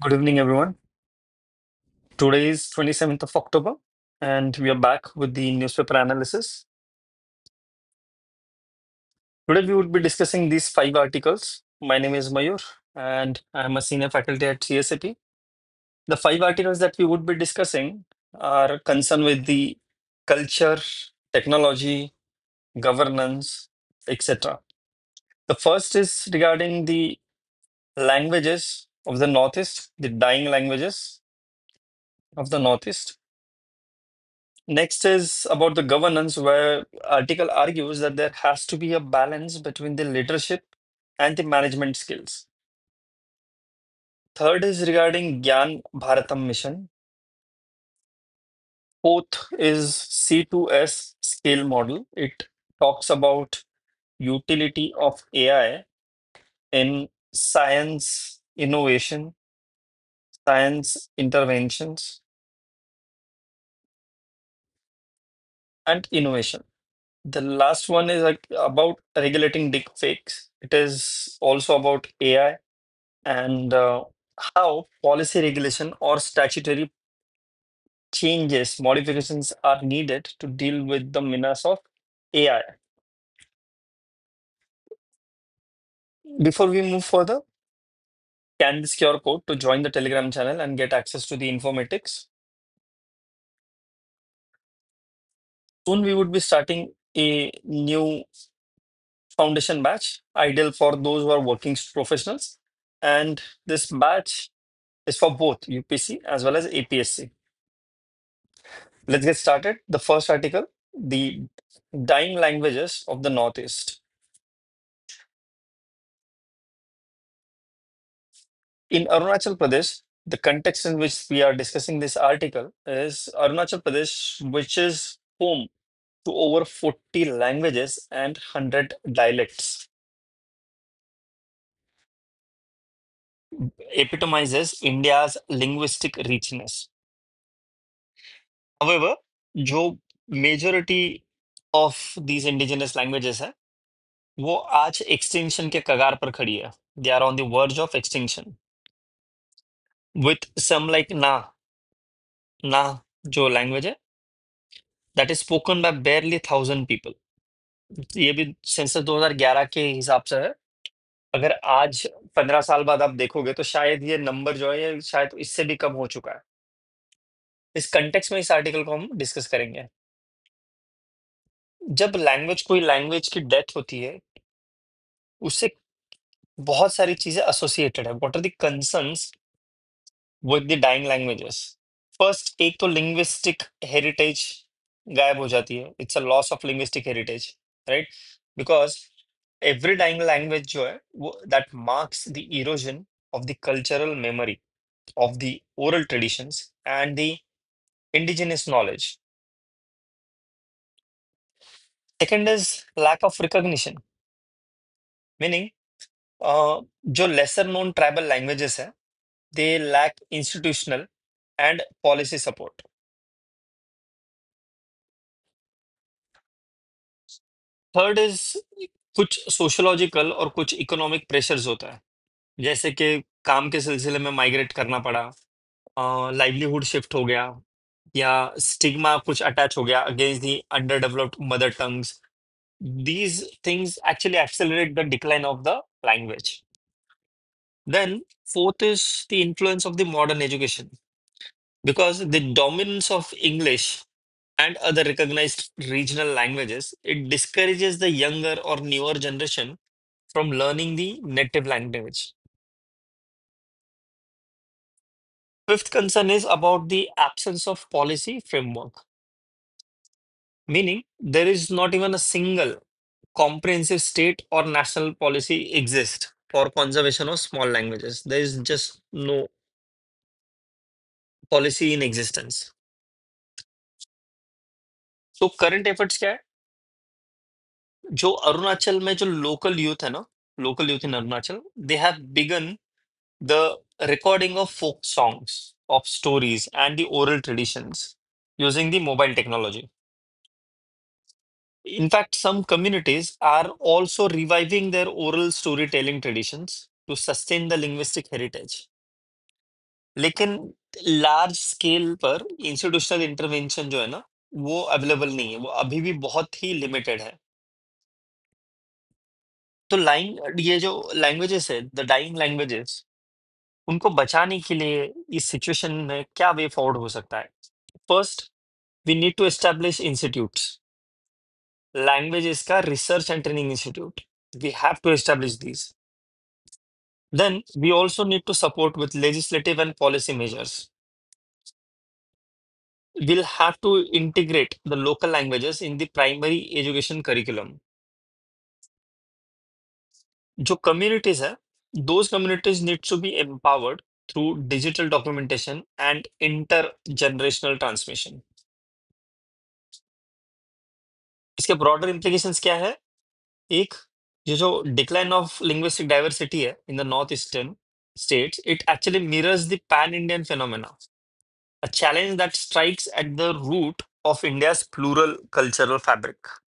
Good evening, everyone. Today is 27th of October, and we are back with the newspaper analysis. Today, we would be discussing these five articles. My name is Mayur, and I am a senior faculty at CSAP. The five articles that we would be discussing are concerned with the culture, technology, governance, etc. The first is regarding the languages of the Northeast, the dying languages of the Northeast. Next is about the governance, where article argues that there has to be a balance between the leadership and the management skills. Third is regarding Gyan Bharatam mission. Fourth is C2S scale model. It talks about utility of AI in science innovation, science interventions, and innovation. The last one is like about regulating deep fakes. It is also about AI and how policy regulation or statutory changes, modifications are needed to deal with the menace of AI. Before we move further, scan this QR code to join the Telegram channel and get access to the informatics. Soon we would be starting a new foundation batch, ideal for those who are working professionals. And this batch is for both UPC as well as APSC. Let's get started. The first article, the dying languages of the Northeast. In Arunachal Pradesh, the context in which we are discussing this article is Arunachal Pradesh, which is home to over 40 languages and 100 dialects, epitomizes India's linguistic richness. However, जो majority of these indigenous languages है, वो आज extinction के कगार पर खड़ी है. They are on the verge of extinction. With some like Na जो language है, that is spoken by barely 1,000 people. ये भी सेंसस 2011 के हिसाब से है. अगर आज 15 साल बाद आप देखोगे तो शायद ये नंबर जो है ये शायद इससे भी कम हो चुका है. इस कंटेक्स्ट में इस आर्टिकल को हम डिस्कस करेंगे. जब लैंग्वेज कोई लैंग्वेज की डेथ होती है उससे बहुत सारी चीजें एसोसिएटेड है. What are the concerns with the dying languages? First, एक तो लिंग्विस्टिक हेरिटेज गायब हो जाती है. It's a loss of linguistic heritage, right? Because every dying language जो है वो that marks the erosion of the cultural memory of the oral traditions and the indigenous knowledge. Second is lack of recognition, meaning जो lesser known tribal languages है, they lack institutional and policy support. Third is कुछ sociological और कुछ economic pressures होता है, जैसे कि काम के सिलसिले में माइग्रेट करना पड़ा, लाइवलीहुड शिफ्ट हो गया, या स्टिग्मा कुछ अटैच हो गया against the under developed mother tongues. These things actually accelerate the decline of the language. Then, fourth is the influence of the modern education, because the dominance of English and other recognized regional languages, it discourages the younger or newer generation from learning the native language. Fifth concern is about the absence of policy framework, meaning there is not even a single comprehensive state or national policy exist for conservation of small languages. There is just no policy in existence. So current efforts क्या है? जो अरुणाचल में जो local youth है ना, local youth in Arunachal, they have begun the recording of folk songs, of stories and the oral traditions using the mobile technology. In fact, some communities are also reviving their oral storytelling traditions to sustain the linguistic heritage. लेकिन large scale पर institutional intervention जो है ना, वो available नहीं है, वो अभी भी बहुत ही लिमिटेड है। तो ये जो लैंग्वेजेस है, द डाइंग लैंग्वेजेस, उनको बचाने के लिए इस सिचुएशन में क्या वे फॉरवर्ड हो सकता है? First, we need to establish institutes, languages का research and training institute, we have to establish this. Then we also need to support with legislative and policy measures. We'll have to integrate the local languages in the primary education curriculum. जो communities है, those communities need to be empowered through digital documentation and intergenerational transmission. इसके broader implications क्या है? एक, ये जो decline of linguistic diversity है in the northeastern states, it actually mirrors the pan-Indian phenomena, a challenge that strikes at the root of India's plural cultural fabric.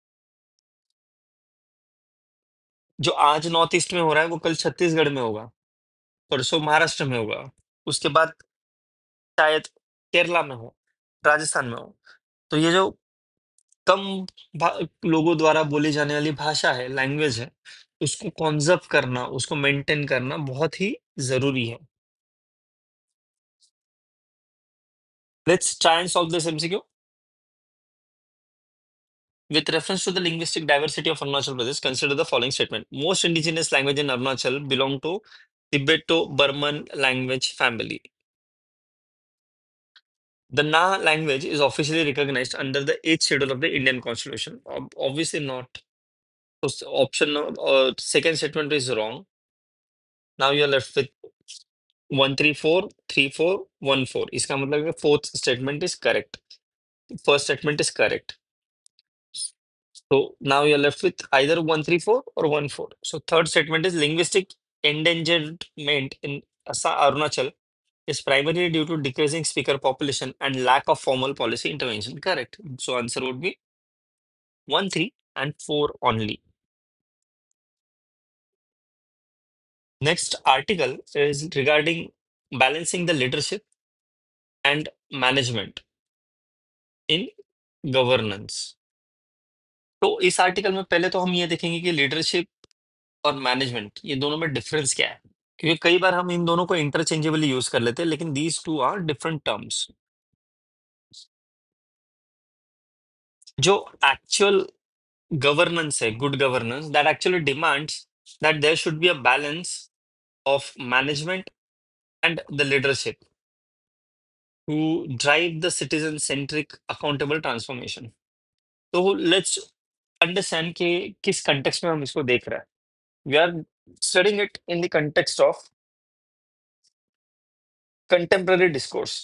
जो आज north east में हो रहा है वो कल छत्तीसगढ़ में होगा, परसों महाराष्ट्र में होगा, उसके बाद शायद केरला में हो, राजस्थान में हो। तो ये जो कम लोगों द्वारा बोली जाने वाली भाषा है, लैंग्वेज है, उसको कॉन्जर्व करना, उसको मेंटेन करना बहुत ही जरूरी है। Let's try and solve this MCQ. With reference to the linguistic diversity of Arunachal Pradesh, consider the following statement. Most indigenous language in Arunachal belong to Tibeto-Burman language family. The Na language is officially recognized under the 8th schedule of the Indian Constitution. Obviously not. So second statement is wrong. Now you are left with 134, 34, 14. इसका मतलब है fourth statement is correct. First statement is correct. So now you're left with either 134 or 14. So third statement is linguistic endangerment in Arunachal is primarily due to decreasing speaker population and lack of formal policy intervention. Correct. So answer would be 1, 3, and 4 only. Next article is regarding balancing the leadership and management in governance. तो इस article में पहले तो हम ये देखेंगे कि leadership और मैनेजमेंट, ये दोनों में डिफरेंस क्या है, क्योंकि कई बार हम इन दोनों को इंटरचेंजेबली यूज कर लेते हैं, लेकिन these two are different terms. जो एक्चुअल गवर्नेंस है, good governance, that actually demands that there should be a balance of management and the leadership to drive the citizen centric accountable transformation. तो let's understand कि किस context में हम इसको देख रहे हैं। We are studying it in the context of contemporary discourse.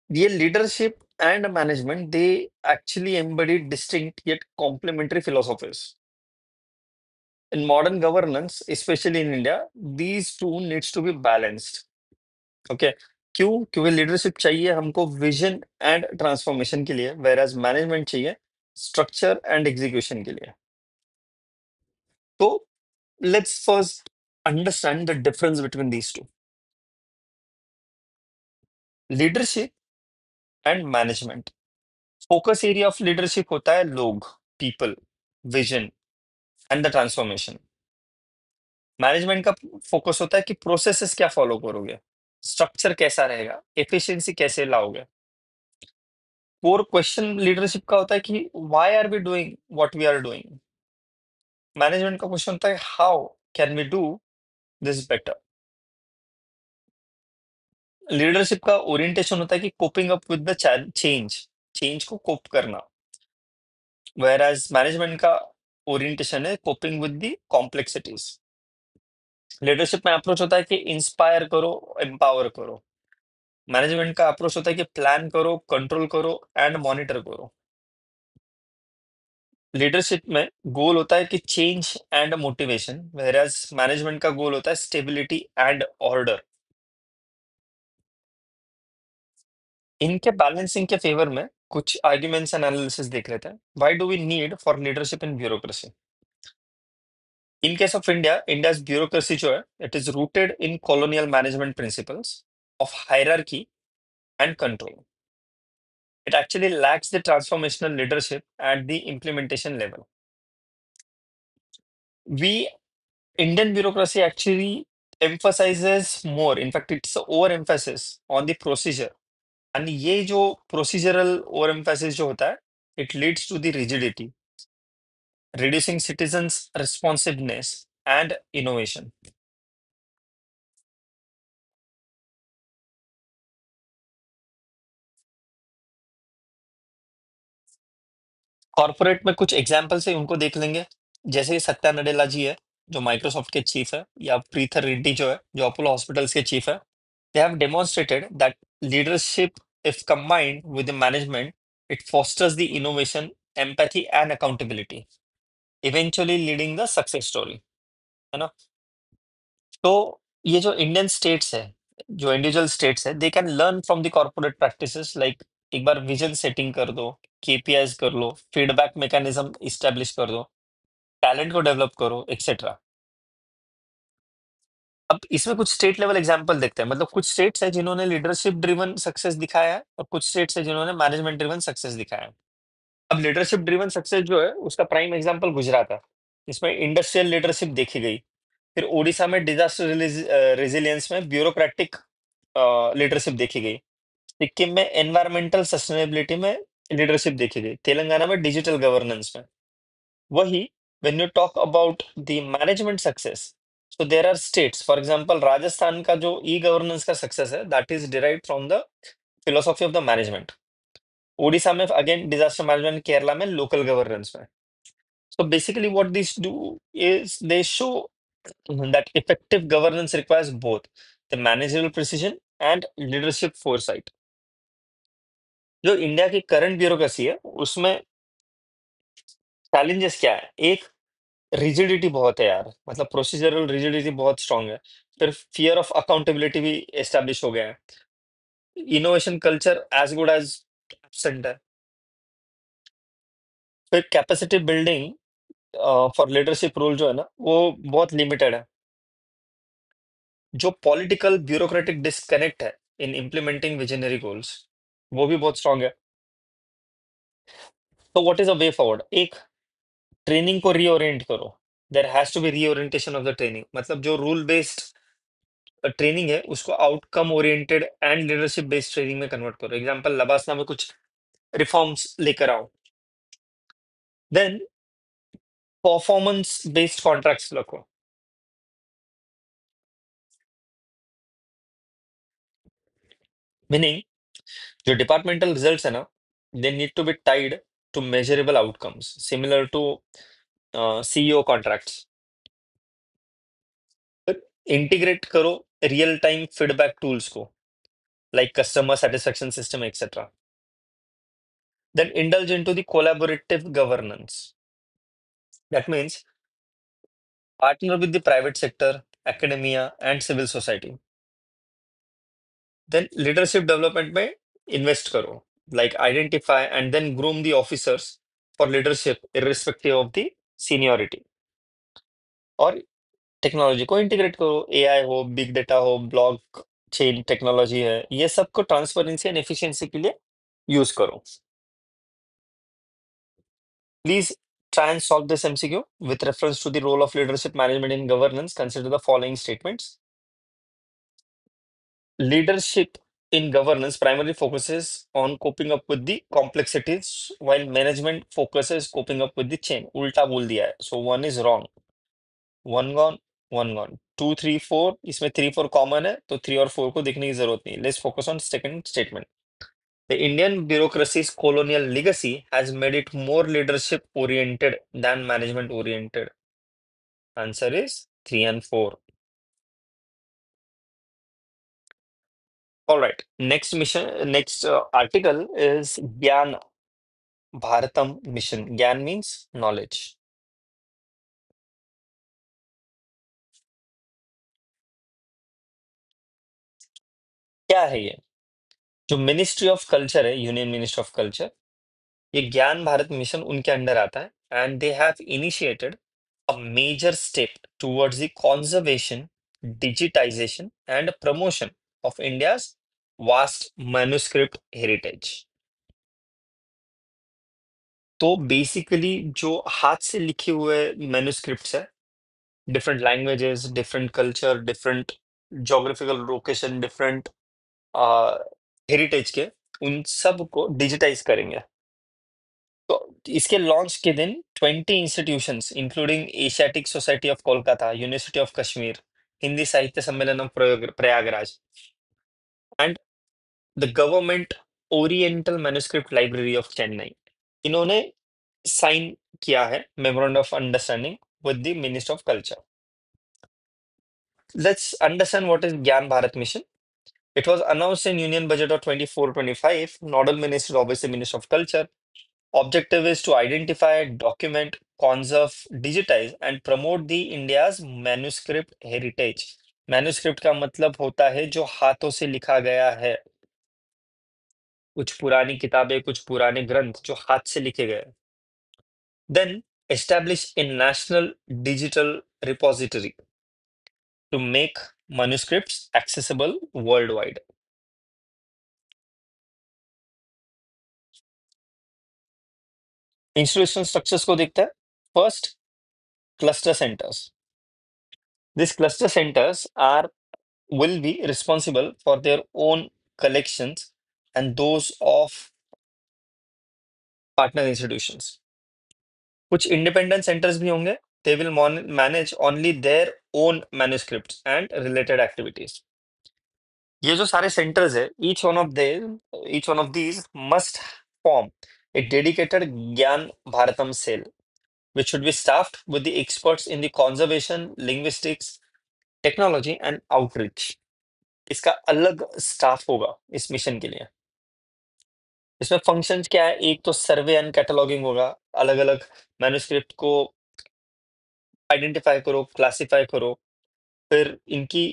ये leadership and management, they actually embody distinct yet complementary philosophies. In modern governance, especially in India, these two needs to be balanced. Okay. क्यों? क्योंकि leadership चाहिए हमको vision and transformation के लिए, whereas management चाहिए structure and execution के लिए। तो let's first understand the difference between these two, leadership and management. Focus area of leadership होता है लोग, people, vision and the transformation. Management का फोकस होता है कि प्रोसेसेस क्या फॉलो करोगे, स्ट्रक्चर कैसा रहेगा, एफिशिएंसी कैसे लाओगे। और क्वेश्चन लीडरशिप का होता है कि why are we doing what we are doing. Management का क्वेश्चन होता है how can we do this better. Leadership का ओरिएंटेशन होता है कि coping up with the change, change को कोप करना, वेयर एज मैनेजमेंट का ओरिएंटेशन है coping with the complexities. Leadership में अप्रोच होता है कि इंस्पायर करो, एम्पावर करो। मैनेजमेंट का अप्रोच होता है कि प्लान करो, कंट्रोल करो एंड मॉनिटर करो। लीडरशिप में गोल होता है कि change and motivation, whereas management का गोल होता है स्टेबिलिटी एंड ऑर्डर। इनके बैलेंसिंग के फेवर में कुछ आर्ग्यूमेंट्स एंड एनालिसिस देख लेते हैं। Why do we need for leadership in bureaucracy? In case of India, India's bureaucracy जो है, it is rooted in colonial management principles of hierarchy and control. It actually lacks the transformational leadership at the implementation level. We Indian bureaucracy actually emphasizes more. In fact, it's a overemphasis on the procedure. And ये जो procedural overemphasis जो होता है, it leads to the rigidity, reducing citizens' responsiveness and innovation. Corporate में कुछ examples है, उनको देख लेंगे. जैसे सत्या नडेला जी है, जो माइक्रोसॉफ्ट के चीफ है, या प्रीथर रेड्डी जो है, जो अपोलो हॉस्पिटल्स के चीफ है. They have demonstrated that leadership, if combined with the management, it fosters the innovation, empathy and accountability, eventually leading the success story. है ना? तो ये जो इंडियन स्टेट्स है, जो इंडिविजुअल स्टेट्स है, they can learn from the corporate practices. Like एक बार vision setting कर दो, केपीआईज कर लो, फीडबैक मैकेनिज्म इस्टेब्लिश कर दो, टैलेंट को डेवलप करो, एक्सेट्रा. अब इसमें कुछ स्टेट लेवल एग्जांपल देखते हैं. मतलब कुछ स्टेट्स है जिन्होंने लीडरशिप ड्रिवन सक्सेस दिखाया है, और कुछ स्टेट्स है जिन्होंने मैनेजमेंट ड्रिवन सक्सेस दिखाया है. अब लीडरशिप ड्रिवन सक्सेस जो है, उसका प्राइम एग्जांपल गुजरात है. इसमें इंडस्ट्रियल लीडरशिप देखी गई. फिर ओडिशा में डिजास्टर रेजिलियंस में ब्यूरोक्रेटिक लीडरशिप देखी गई. सिक्किम में एनवायरमेंटल सस्टेनेबिलिटी में लीडरशिप देखी गई. तेलंगाना में डिजिटल गवर्नेंस में. वही, when you talk about the management success, so there are states, for example, Rajasthan का जो ई गवर्नेंस का सक्सेस है, that is derived from the philosophy of the management. Odisha में अगेन डिजास्टर मैनेजमेंट, केरला में लोकल गवर्नेंस में. So basically what these do is they show that effective governance requires both the managerial precision and leadership foresight. जो India की current bureaucracy है, उसमें challenges क्या है? एक, रिजिडिटी बहुत है यार. मतलब प्रोसीजरल रिजिडिटी बहुत स्ट्रांग है. फिर फियर ऑफ अकाउंटेबिलिटी भी एस्टेब्लिश हो गया है. Innovation culture as good as absent है. फिर capacity building for leadership role जो है ना, वो बहुत लिमिटेड है. जो पॉलिटिकल ब्यूरोक्रेटिक डिस्कनेक्ट है इन इम्प्लीमेंटिंग विजनरी गोल्स, वो भी बहुत स्ट्रांग है. तो what is a way forward? एक, ट्रेनिंग को रीओरिएंट करो. There has to be reorientation of the training. मतलब जो रूल बेस्ड ट्रेनिंग है, उसको outcome oriented and leadership based training में कन्वर्ट करो. एग्जांपल, लबासना में कुछ रिफॉर्म्स लेकर आओ. देन परफॉर्मेंस बेस्ड कॉन्ट्रैक्ट्स रखो. मीनिंग, जो डिपार्टमेंटल रिजल्ट्स है ना, they need to be tied to measurable outcomes, similar to CEO contracts. Integrate करो रियल टाइम फीडबैक टूल्स को, like customer satisfaction system etcetera. Then indulge into the collaborative governance. That means partner with the private sector, academia, and civil society. Then leadership development में invest करो, like identify and then groom the officers for leadership irrespective of the seniority. और technology को integrate करो. AI हो, big data हो, block chain technology है, ये सबको ट्रांसपेरेंसी एंड एफिशिएंसी के लिए यूज करो. Please try and solve this MCQ with reference to the role of leadership management in governance. Consider the following statements. Leadership in governance primarily focuses on coping up with the complexities, while management focuses coping up with the change. उल्टा बोल दिया है. So one is wrong. One gone, one gone. Two, three, four. इसमें three, four common है, तो three और four को देखने की जरूरत नहीं. Let's focus on second statement. The Indian bureaucracy's colonial legacy has made it more leadership oriented than management oriented. Answer is three and four. All right. Next article is Gyan Bharatam Mission. Gyan means knowledge. क्या है ये? जो ministry of culture है, union ministry of culture, ये ज्ञान Bharat mission उनके under आता है. And they have initiated a major step towards the conservation, digitization, and promotion of India's vast manuscript heritage. तो बेसिकली जो हाथ से लिखे हुए मैन्युस्क्रिप्ट्स है, different languages, different culture, different geographical location, different heritage के, उन सब को डिजिटाइज करेंगे। तो इसके लॉन्च के दिन 20 institutions including Asiatic society of Kolkata, university of Kashmir, Hindi साहित्य सम्मेलन of Prayagraj and the government oriental manuscript library of Chennai, इन्होंने साइन किया है memorandum of understanding with the minister of culture. Let's understand what is Gyan Bharat Mission. It was announced in Union Budget of 24-25. Nodal Minister, obviously Minister of Culture. Objective is to identify, document, conserve, digitize, and promote the India's manuscript heritage. Manuscript का मतलब होता है जो हाथों से लिखा गया है, कुछ पुरानी किताबें, कुछ पुराने ग्रंथ जो हाथ से लिखे गए। Then establish a national digital repository to make manuscripts accessible worldwide. Institutional structures को देखते हैं। First, cluster centres. This cluster centres are will be responsible for their own collections and those of partner institutions. कुछ independent centres भी होंगे, they will manage only their own manuscripts and related activities. ये जो सारे centres है, each one of these must form a dedicated ज्ञान Bharatam cell which should be staffed with the experts in the conservation, linguistics, technology and outreach. इसका अलग staff होगा इस mission के लिए। इसमें फंक्शंस क्या है, एक तो सर्वे एंड कैटलॉगिंग होगा, अलग अलग मैन्युस्क्रिप्ट को आइडेंटिफाई करो, क्लासिफाई करो। फिर इनकी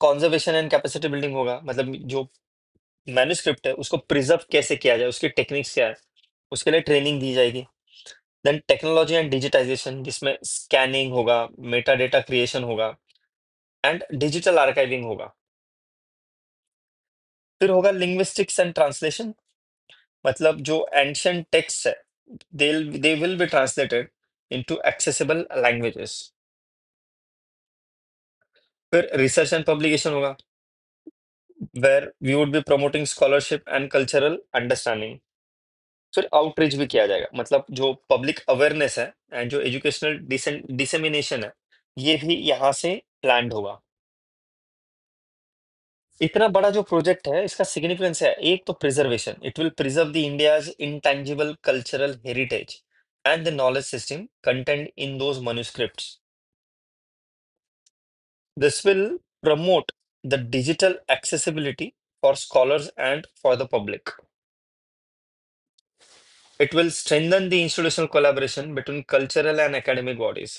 कॉन्जर्वेशन एंड कैपेसिटी बिल्डिंग होगा, मतलब जो मैन्युस्क्रिप्ट है उसको प्रिजर्व कैसे किया जाए, उसकी टेक्निक्स क्या है, उसके लिए ट्रेनिंग दी जाएगी। देन टेक्नोलॉजी एंड डिजिटाइजेशन, जिसमें स्कैनिंग होगा, मेटा डेटा क्रिएशन होगा एंड डिजिटल आर्काइविंग होगा। फिर होगा लिंग्विस्टिक्स एंड ट्रांसलेशन, मतलब जो एंशियंट टेक्स्ट है, they will be translated into accessible languages. फिर रिसर्च एंड पब्लिकेशन होगा, where we would be promoting scholarship and cultural understanding. फिर आउटरीच भी किया जाएगा, मतलब जो पब्लिक अवेयरनेस है एंड जो एजुकेशनल डिसेमिनेशन है, ये भी यहाँ से प्लान्ड होगा। इतना बड़ा जो प्रोजेक्ट है, इसका सिग्निफिकेंस है, एक तो preservation, it will preserve the India's intangible cultural heritage and the knowledge system content in those manuscripts. This will promote the digital accessibility for scholars and for the public. It will strengthen the institutional collaboration between cultural and academic bodies.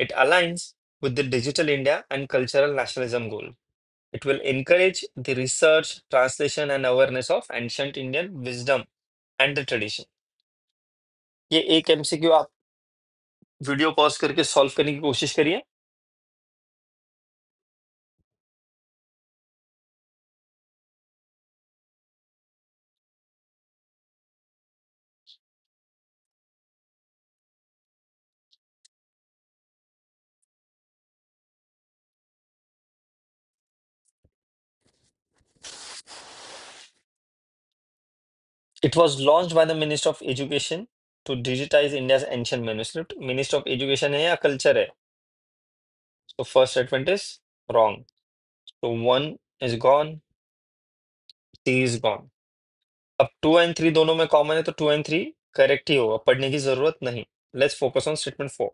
It aligns with the Digital India and cultural nationalism goal. It will encourage the research, translation, and awareness of ancient Indian wisdom and the tradition. ये एक MCQ आप video pause करके solve करने की कोशिश करिए। It was launched by the Minister of Education to digitize India's ancient manuscript. Minister of Education है या culture है? So first statement is wrong. So one is gone, C is gone. अब two and three दोनों में common है, तो two and three correct ही होगा, पढ़ने की जरूरत नहीं। Let's focus on statement four.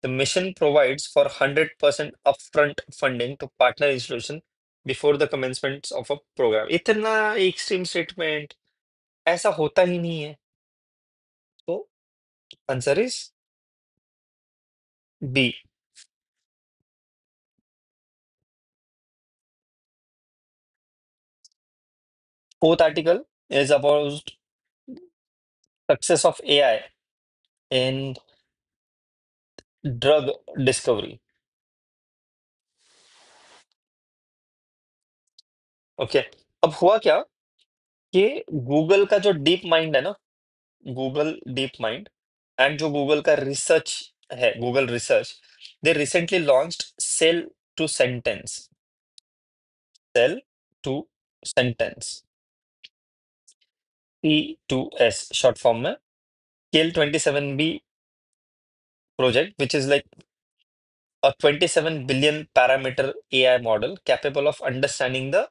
The mission provides for 100% upfront funding to partner institution before the commencement of a programme. इतना एक्सट्रीम स्टेटमेंट ऐसा होता ही नहीं है। तो answer is B. Fourth article is about success of AI in drug discovery. Okay, अब हुआ क्या कि गूगल का जो डीप माइंड है ना, गूगल डीप माइंड एंड जो गूगल का रिसर्च है, Google research, they recently launched cell to sentence, cell to sentence, C2S short form में, KL27B project, which is like a 27 billion parameter AI model capable of understanding the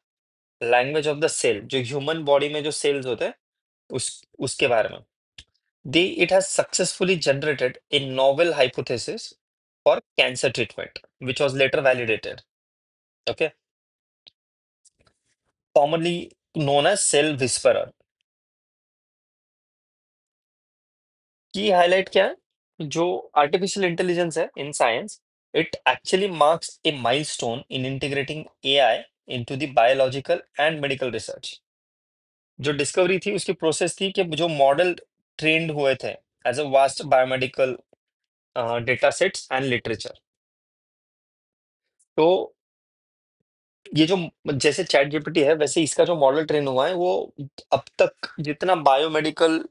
language of the cell, जो human body में जो cells होते हैं उस उसके बारे में। They it has successfully generated a novel hypothesis for cancer treatment, which was later validated. Okay, commonly known as cell whisperer. की हाईलाइट क्या है, जो आर्टिफिशियल इंटेलिजेंस है in science, it actually marks A milestone in integrating AI into the biological and medical research. जो discovery थी उसकी process थी कि जो मॉडल ट्रेंड हुए थे as a vast biomedical data sets and literature. तो ये जो जैसे चैट जीपीटी है, वैसे इसका जो मॉडल ट्रेन हुआ है वो अब तक जितना बायोमेडिकल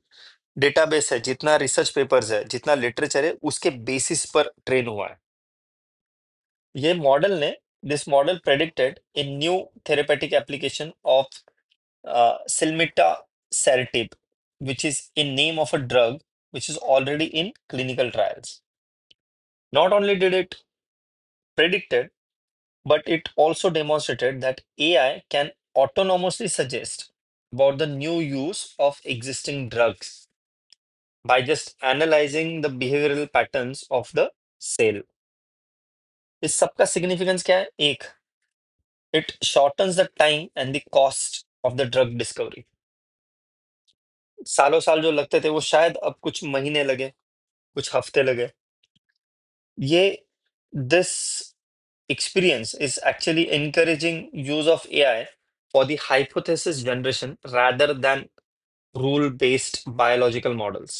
डेटाबेस है, जितना रिसर्च पेपर्स है, जितना लिटरेचर है, उसके बेसिस पर ट्रेन हुआ है। ये मॉडल ने this model predicted a new therapeutic application of silmitaceretab, which is a name of a drug which is already in clinical trials. Not only did it predict it, but it also demonstrated that AI can autonomously suggest about the new use of existing drugs by just analyzing the behavioral patterns of the cell. इस सबका significance क्या है? एक, it shortens the time and the cost of the drug discovery. सालों साल जो लगते थे वो शायद अब कुछ महीने लगे, कुछ हफ्ते लगे। ये this experience is actually encouraging use of AI for the hypothesis generation rather than rule-based biological models.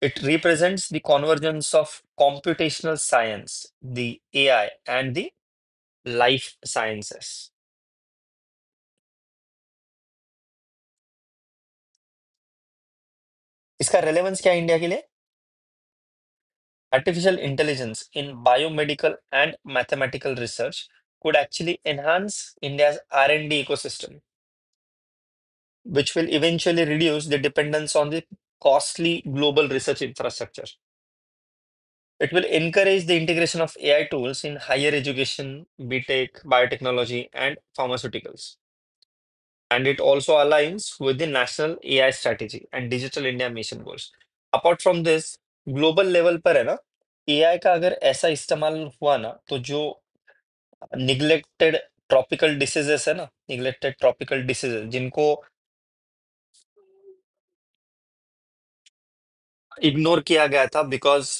It represents the convergence of computational science, the AI, and the life sciences. इसका रेलेवेंस क्या है India के लिए? Artificial intelligence in biomedical and mathematical research could actually enhance India's R&D ecosystem, which will eventually reduce the dependence on the costly global research infrastructure. It will encourage the integration of AI tools in higher education, BTech, biotechnology, and pharmaceuticals. And it also aligns with the national AI strategy and Digital India mission goals. Apart from this, global level पर है ना, AI का अगर ऐसा इस्तेमाल हुआ ना, तो जो निग्लेक्टेड ट्रॉपिकल डिसीजेस है ना, निग्लेक्टेड ट्रॉपिकल डिसीजेस जिनको इग्नोर किया गया था बिकॉज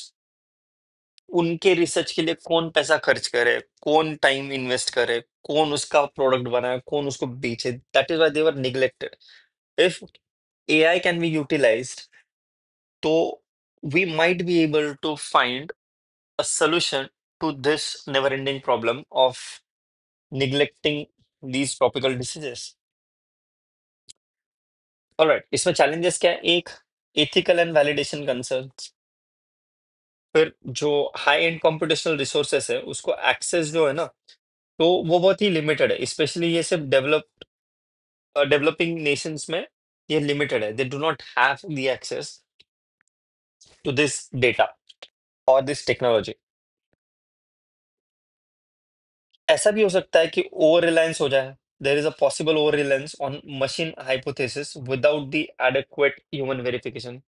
उनके रिसर्च के लिए कौन पैसा खर्च करे, कौन टाइम इन्वेस्ट करे, कौन उसका प्रोडक्ट बनाए, कौन उसको बेचे, that is why they were neglected. If AI can be utilised, तो we might be able to find a solution to this never ending problem of neglecting these tropical diseases. Alright, इसमें challenges क्या है? एक, ethical and validation concerns. फिर जो high and computational resources है उसको access जो है ना, तो वो बहुत ही लिमिटेड है, स्पेशली ये सिर्फ डेवलपिंग नेशंस में ये लिमिटेड है। They do not have the access to this data और दिस टेक्नोलॉजी। ऐसा भी हो सकता है कि ओवर रिलायंस हो जाए, there is a possible over reliance on machine hypothesis without the adequate human verification.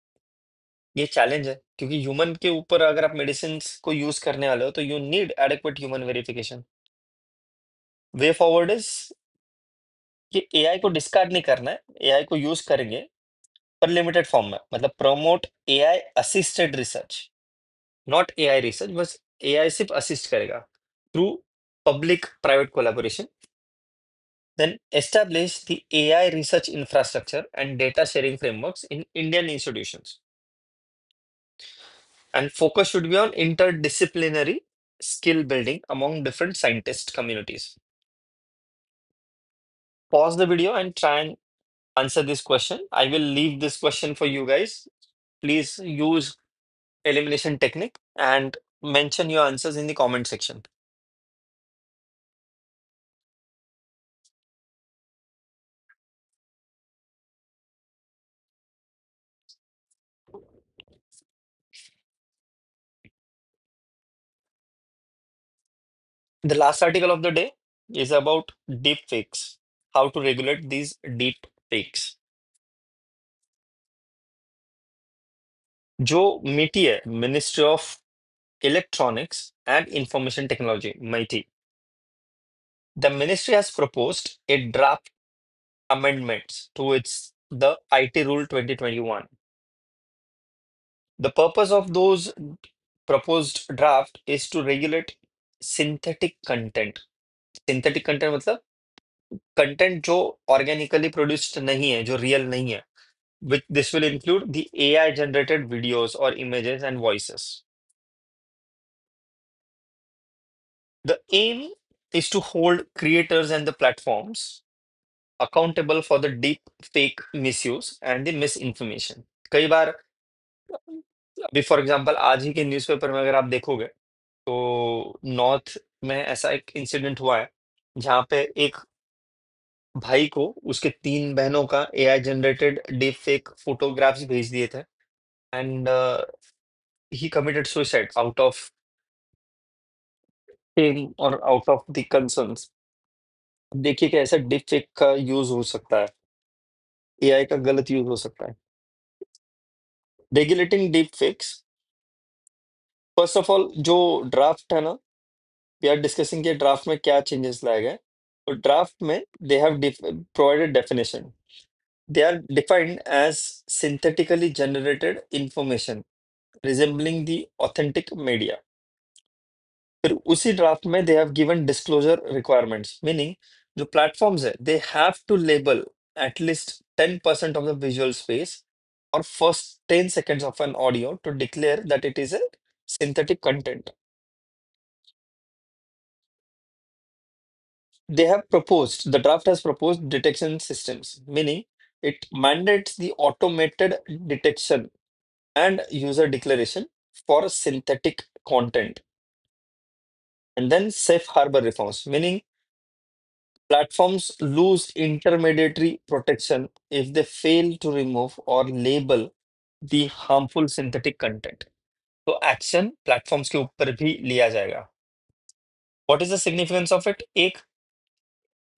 ये चैलेंज है, क्योंकि ह्यूमन के ऊपर अगर आप मेडिसिन को यूज करने वाले हो तो you need adequate human verification. Way forward is कि एआई को डिस्कार्ड नहीं करना है, एआई को यूज करेंगे पर लिमिटेड फॉर्म में, मतलब promote AI assisted research, not AI research, बस एआई सिर्फ असिस्ट करेगा through public private collaboration. Then establish the AI research infrastructure and data sharing frameworks in Indian institutions. And focus should be on interdisciplinary skill building among different scientist communities. Pause the video and try and answer this question. I will leave this question for you guys. Please use elimination technique and mention your answers in the comment section. The last article of the day is about deep fakes, how to regulate these deep fakes. जो MITI है, Ministry of Electronics and Information Technology, MITI. The ministry has proposed a draft amendments to its the IT Rule 2021. The purpose of those proposed draft is to regulate synthetic content. Synthetic content मतलब content जो organically produced नहीं है, जो real नहीं है. Which this will include the AI generated videos or images and voices. The aim is to hold creators and the platforms accountable for the deep fake misuse and the misinformation. कई बार अभी for example आज ही के newspaper में अगर आप देखोगे तो north में ऐसा एक इंसिडेंट हुआ है जहाँ पे एक भाई को उसके तीन बहनों का AI generated deep fake photographs भेज दिए थे and he committed suicide out of pain और आउट ऑफ द कंसर्न्स. देखिए कि ऐसा डीप फेक का यूज हो सकता है, एआई का गलत यूज हो सकता है. Regulating deep fakes, first of all जो ड्राफ्ट है ना, वी आर डिस्कसिंग के ड्राफ्ट में क्या चेंजेस लाए गए. तो ड्राफ्ट में they have provided definition. They are defined as synthetically generated information resembling the authentic media. फिर उसी ड्राफ्ट में they have given disclosure requirements, meaning जो प्लेटफॉर्म्स है they have to label at least 10% of the visual space और first 10 seconds of an audio to declare that it is a synthetic content. They have proposed, the draft has proposed detection systems, meaning it mandates the automated detection and user declaration for synthetic content. And then safe harbor reforms, meaning platforms lose intermediary protection if they fail to remove or label the harmful synthetic content. तो action platforms के ऊपर भी लिया जाएगा. What is the significance of it? एक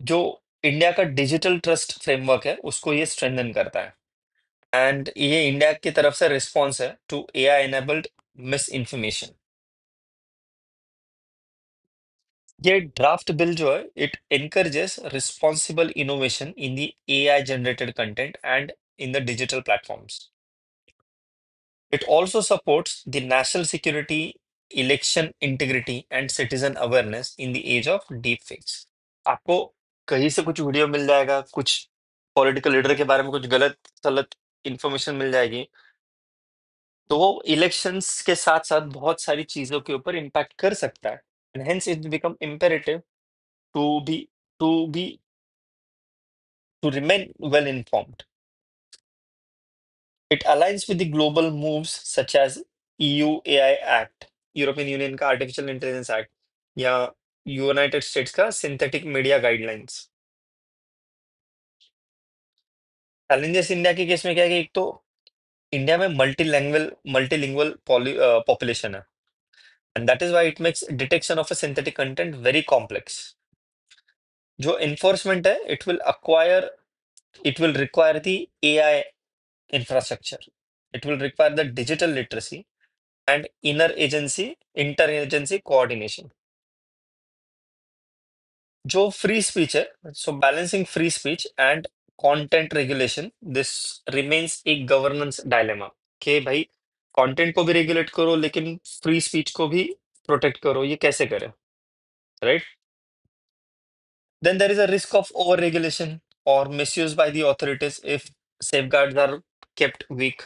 जो India का digital trust framework है उसको ये स्ट्रेंथन करता है एंड ये इंडिया की तरफ से रिस्पॉन्स है to AI enabled misinformation. ये ड्राफ्ट बिल जो है it encourages responsible innovation in the AI generated content and in the digital platforms. It also supports the national security, election integrity and citizen awareness in the age of deepfakes. आपको कहीं से कुछ video मिल जाएगा, कुछ political leader के बारे में कुछ गलत सलत इंफॉर्मेशन मिल जाएगी, तो वो इलेक्शंस के साथ साथ बहुत सारी चीजों के ऊपर इम्पैक्ट कर सकता है. And hence it become imperative to be to be to remain well informed. It aligns with the global moves such as EU AI Act, European union का आर्टिफिशियल इंटेलिजेंस एक्ट या यूनाइटेड स्टेट्स का synthetic media guidelines. Challenges India के case में क्या है कि एक तो इंडिया में मल्टीलिंगुअल पॉपुलेशन है and that is why it makes detection of a synthetic content very complex. जो इन्फोर्समेंट है it will require the AI infrastructure. It will require the digital literacy and interagency coordination. जो free speech है, so balancing free speech and content regulation, this remains a governance dilemma कि भाई content को भी regulate करो लेकिन free speech को भी प्रोटेक्ट करो, ये कैसे करें, right? Then there is a risk of over regulation और misuse by the authorities if safeguards are kept weak.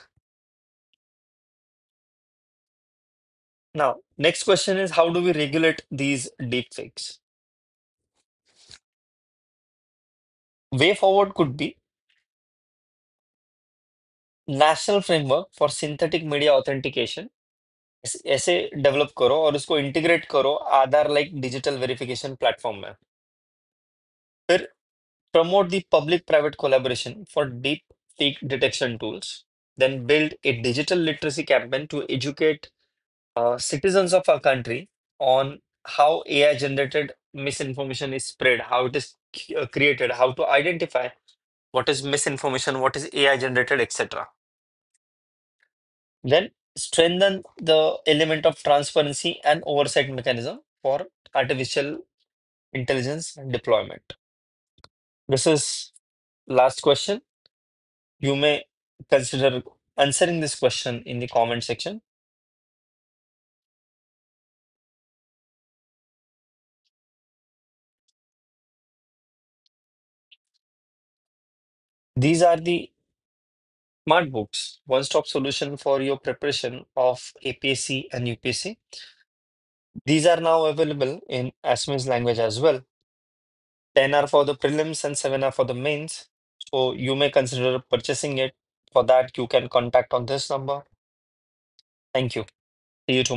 Now, next question is how do we regulate these deepfakes? Way forward could be national framework for synthetic media authentication. ऐसे develop करो और उसको integrate करो आधार like digital verification platform में. फिर promote the public-private collaboration for deep fake detection tools. Then build a digital literacy campaign to educate citizens of our country on how AI-generated misinformation is spread, how it is created, how to identify what is misinformation, what is AI-generated, etc. Then strengthen the element of transparency and oversight mechanism for artificial intelligence deployment. This is last question. You may consider answering this question in the comment section. These are the smart books, one-stop solution for your preparation of APSC and UPSC. These are now available in Assamese language as well. 10 are for the prelims and 7 are for the mains. So you may consider purchasing it. For that, you can contact on this number. Thank you. See you tomorrow.